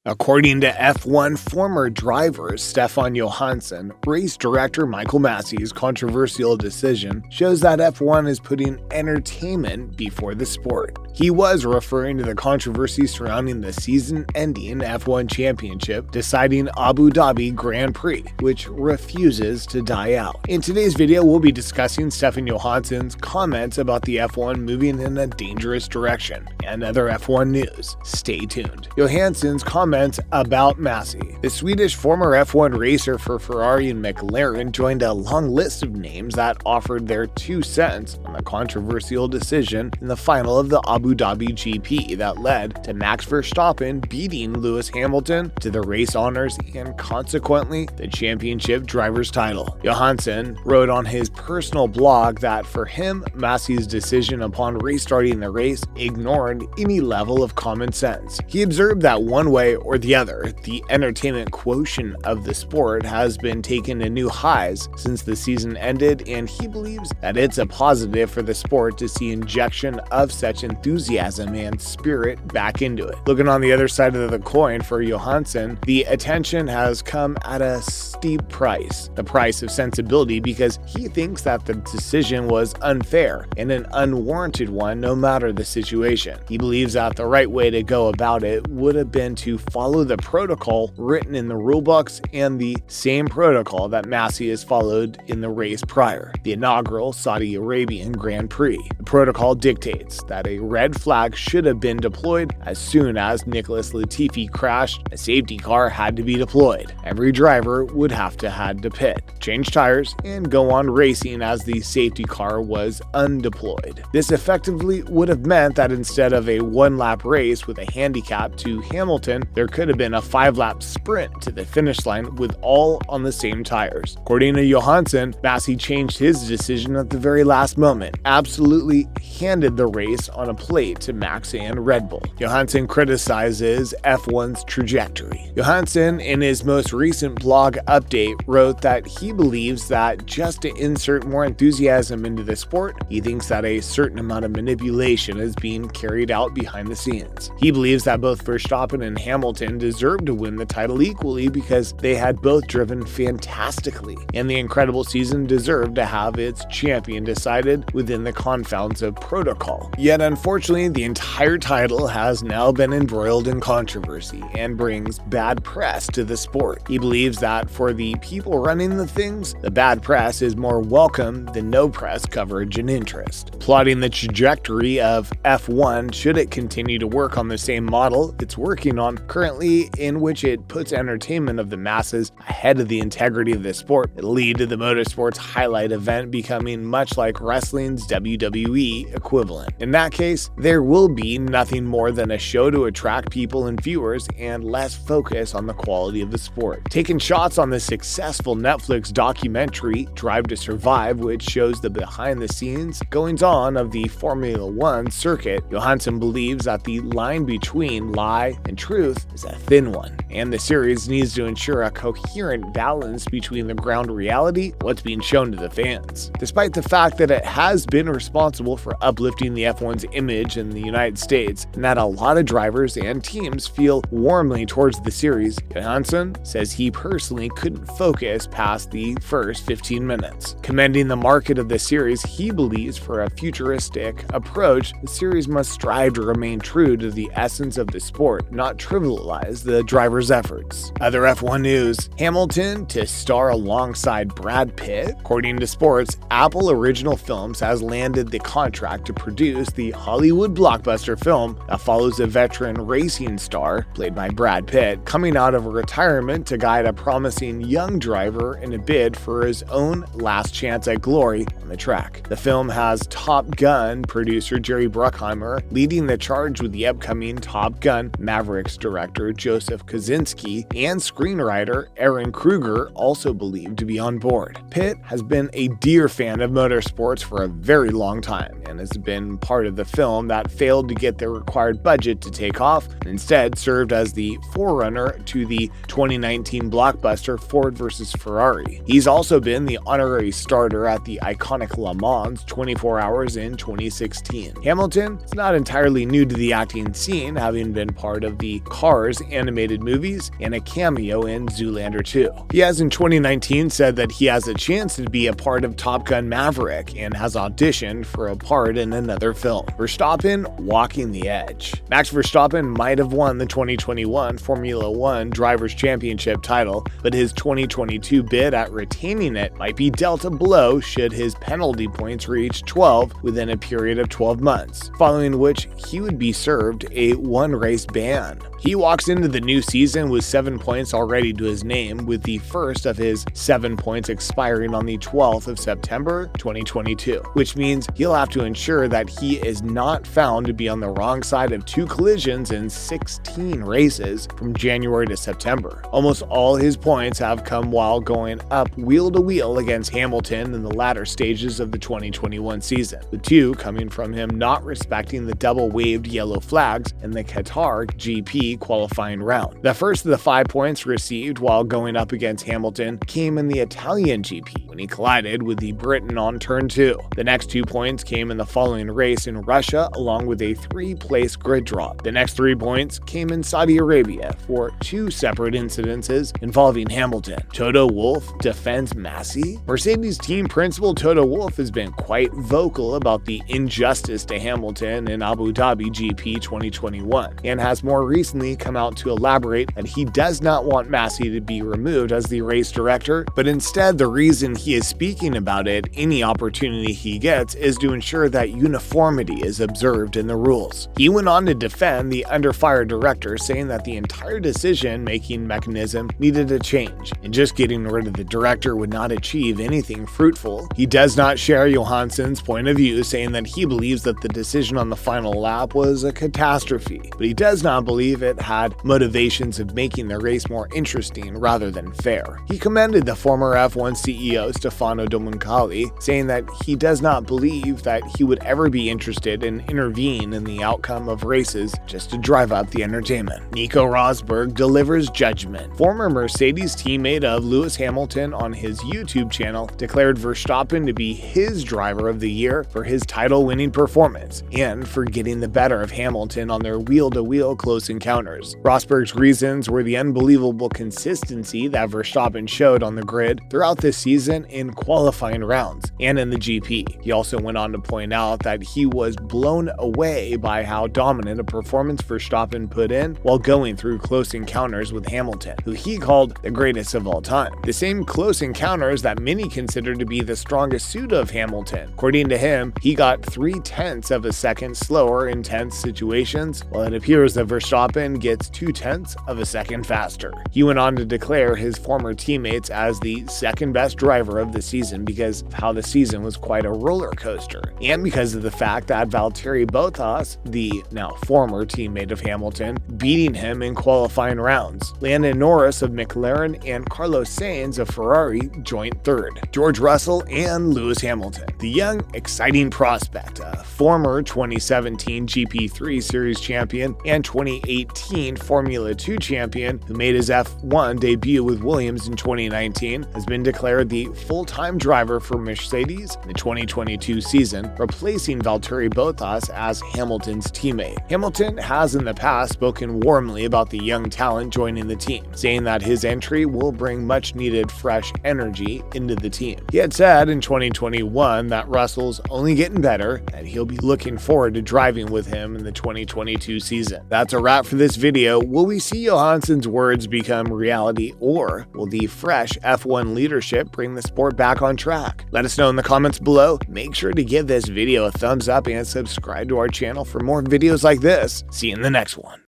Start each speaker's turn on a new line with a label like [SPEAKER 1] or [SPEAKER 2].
[SPEAKER 1] According to F1 former driver Stefan Johansson, race director Michael Masi's controversial decision shows that F1 is putting entertainment before the sport. He was referring to the controversy surrounding the season-ending F1 championship deciding Abu Dhabi Grand Prix, which refuses to die out. In today's video, we'll be discussing Stefan Johansson's comments about the F1 moving in a dangerous direction and other F1 news. Stay tuned. Johansson's comments about Masi. The Swedish former F1 racer for Ferrari and McLaren joined a long list of names that offered their 2 cents on the controversial decision in the final of the Abu Dhabi GP that led to Max Verstappen beating Lewis Hamilton to the race honors and consequently the championship driver's title. Johansson wrote on his personal blog that for him, Masi's decision upon restarting the race ignored any level of common sense. He observed that one way or the other, the entertainment quotient of the sport has been taken to new highs since the season ended, and he believes that it's a positive for the sport to see injection of such enthusiasm and spirit back into it. Looking on the other side of the coin for Johansson, the attention has come at a steep price, the price of sensibility, because he thinks that the decision was unfair and an unwarranted one no matter the situation. He believes that the right way to go about it would have been to follow the protocol written in the rulebooks and the same protocol that Masi has followed in the race prior, the inaugural Saudi Arabian Grand Prix. The protocol dictates that a red flag should have been deployed as soon as Nicholas Latifi crashed. A safety car had to be deployed. Every driver would have to pit, change tires, and go on racing as the safety car was undeployed. This effectively would have meant that instead of a 1-lap race with a handicap to Hamilton, there could have been a 5-lap sprint to the finish line with all on the same tires. According to Johansson, Masi changed his decision at the very last moment, absolutely handed the race on a plate to Max and Red Bull. Johansson criticizes F1's trajectory. Johansson, in his most recent blog update, wrote that he believes that just to insert more enthusiasm into the sport, he thinks that a certain amount of manipulation is being carried out behind the scenes. He believes that both Verstappen and Hamilton deserved to win the title equally because they had both driven fantastically, and the incredible season deserved to have its champion decided within the confounds of protocol. Yet unfortunately, the entire title has now been embroiled in controversy and brings bad press to the sport. He believes that for the people running the things, the bad press is more welcome than no press coverage and interest. Plotting the trajectory of F1 should it continue to work on the same model it's working on currently, in which it puts entertainment of the masses ahead of the integrity of the sport, it'll lead to the motorsports highlight event becoming much like wrestling's WWE equivalent. In that case, there will be nothing more than a show to attract people and viewers and less focus on the quality of the sport. Taking shots on the successful Netflix documentary Drive to Survive, which shows the behind-the-scenes goings-on of the Formula One circuit, Johansson believes that the line between lie and truth is a thin one, and the series needs to ensure a coherent balance between the ground reality and what's being shown to the fans. Despite the fact that it has been responsible for uplifting the F1's image in the United States, and that a lot of drivers and teams feel warmly towards the series, Johansson says he personally couldn't focus past the first 15 minutes. Commending the market of the series, he believes for a futuristic approach, the series must strive to remain true to the essence of the sport, not trivialize the driver's efforts. Other F1 news: Hamilton to star alongside Brad Pitt. According to Sports, Apple Original Films has landed the contract to produce the Hollywood blockbuster film that follows a veteran racing star, played by Brad Pitt, coming out of retirement to guide a promising young driver in a bid for his own last chance at glory on the track. The film has Top Gun producer Jerry Bruckheimer leading the charge with the upcoming Top Gun Mavericks director Joseph Kosinski and screenwriter Aaron Kruger also believed to be on board. Pitt has been a dear fan of motorsports for a very long time and has been part of the film that failed to get the required budget to take off and instead served as the forerunner to the 2019 blockbuster Ford vs. Ferrari. He's also been the honorary starter at the iconic Le Mans 24 Hours in 2016. Hamilton is not entirely new to the acting scene, having been part of the car Cars animated movies and a cameo in Zoolander 2. He has in 2019 said that he has a chance to be a part of Top Gun Maverick and has auditioned for a part in another film. Verstappen walking the edge. Max Verstappen might have won the 2021 Formula One Drivers' Championship title, but his 2022 bid at retaining it might be dealt a blow should his penalty points reach 12 within a period of 12 months, following which he would be served a one-race ban. He walks into the new season with 7 points already to his name, with the first of his 7 points expiring on the 12th of September 2022, which means he'll have to ensure that he is not found to be on the wrong side of 2 collisions in 16 races from January to September. Almost all his points have come while going up wheel to wheel against Hamilton in the latter stages of the 2021 season, with 2 coming from him not respecting the double-waved yellow flags in the Qatar GP qualifying round. The first of the 5 points received while going up against Hamilton came in the Italian GP when he collided with the Briton on turn 2. The next 2 points came in the following race in Russia, along with a 3-place grid drop. The next 3 points came in Saudi Arabia for 2 separate incidences involving Hamilton. Toto Wolff defends Masi. Mercedes team principal Toto Wolff has been quite vocal about the injustice to Hamilton in Abu Dhabi GP 2021 and has more recently come out to elaborate that he does not want Masi to be removed as the race director, but instead the reason he is speaking about it any opportunity he gets is to ensure that uniformity is observed in the rules. He went on to defend the under fire director, saying that the entire decision-making mechanism needed a change, and just getting rid of the director would not achieve anything fruitful. He does not share Johansson's point of view, saying that he believes that the decision on the final lap was a catastrophe, but he does not believe it had motivations of making the race more interesting rather than fair. He commended the former F1 CEO Stefano Domenicali, saying that he does not believe that he would ever be interested in intervening in the outcome of races just to drive up the entertainment. Nico Rosberg delivers judgment. Former Mercedes teammate of Lewis Hamilton on his YouTube channel declared Verstappen to be his driver of the year for his title-winning performance and for getting the better of Hamilton on their wheel-to-wheel close encounters. Rosberg's reasons were the unbelievable consistency that Verstappen showed on the grid throughout this season in qualifying rounds and in the GP. He also went on to point out that he was blown away by how dominant a performance Verstappen put in while going through close encounters with Hamilton, who he called the greatest of all time. The same close encounters that many consider to be the strongest suit of Hamilton. According to him, he got 0.3 of a second slower in tense situations, while it appears that Verstappen gets 0.2 of a second faster. He went on to declare his former teammates as the second best driver of the season because of how the season was quite a roller coaster, and because of the fact that Valtteri Bottas, the now former teammate of Hamilton, beating him in qualifying rounds. Lando Norris of McLaren and Carlos Sainz of Ferrari joint third. George Russell and Lewis Hamilton. The young, exciting prospect, a former 2017 GP3 Series champion and 2018 Formula 2 champion who made his F1 debut with Williams in 2019, has been declared the full-time driver for Mercedes in the 2022 season, replacing Valtteri Bottas as Hamilton's teammate. Hamilton has in the past spoken warmly about the young talent joining the team, saying that his entry will bring much-needed fresh energy into the team. He had said in 2021 that Russell's only getting better and he'll be looking forward to driving with him in the 2022 season. That's a wrap for this video. Will we see Johansson's words become reality, or will the fresh F1 leadership bring the sport back on track? Let us know in the comments below. Make sure to give this video a thumbs up and subscribe to our channel for more videos like this. See you in the next one.